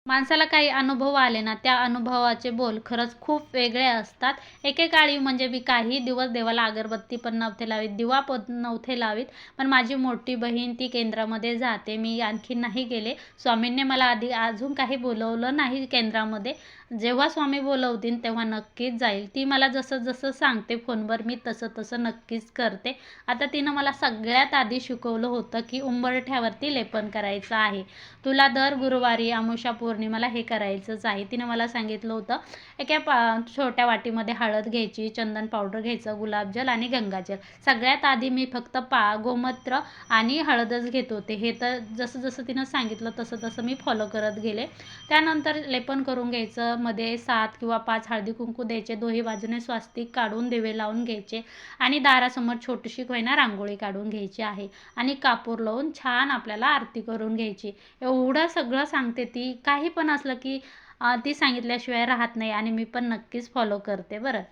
माणसाला काही अनुभव आले ना, त्या अनुभवाचे बोल खरंच खूप वेगळे असतात. एकेकाळी म्हणजे मी काही दिवस देवाला अगरबत्ती पण नव्हते लावीत, दिवा पण नव्हते लावीत. पण माझी मोठी बहीण ती केंद्रामध्ये जाते. मी आणखी नाही गेले. स्वामींनी मला आधी अजून काही बोलवलं नाही केंद्रामध्ये. जेव्हा स्वामी बोलवतील तेव्हा नक्कीच जाईल. ती मला जसं-जसं सांगते फोनवर मी तसं-तसं नक्कीच करते. आता तिनं मला सगळ्यात आधी शिकवलं होतं, की उंबरठ्यावरती लेपन करायचं आहे. तुला दर गुरुवारी अमावास्या पौर्णिमेला हे करायचंच आहे. तिने मला सांगितलं होतं. एका छोट्या वाटीमध्ये हळद घ्यायची, चंदन पावडर घ्यायचं, गुलाबजल आणि गंगाजल. सगळ्यात आधी मी फक्त गोमूत्र आणि हळदच घेत होते. हे तर जसं-जसं तिनं सांगितलं तसं-तसं मी फॉलो करत गेले. त्यानंतर लेपन करून घ्यायचं. मध्ये 7 किंवा 5 हळदी-कुंकू द्यायचे. दोन्ही बाजूने स्वास्तिक काढून दिवे लावून घ्यायचे आणि दारासमोर छोटीशी होईना रांगोळी काढून घ्यायची आहे आणि कापूर लावून छान आपल्याला आरती करून घ्यायची. एवढं सगळं सांगते ती. काही पण असलं की ती सांगितल्याशिवाय राहत नाही आणि मी पण नक्कीच फॉलो करते बरं.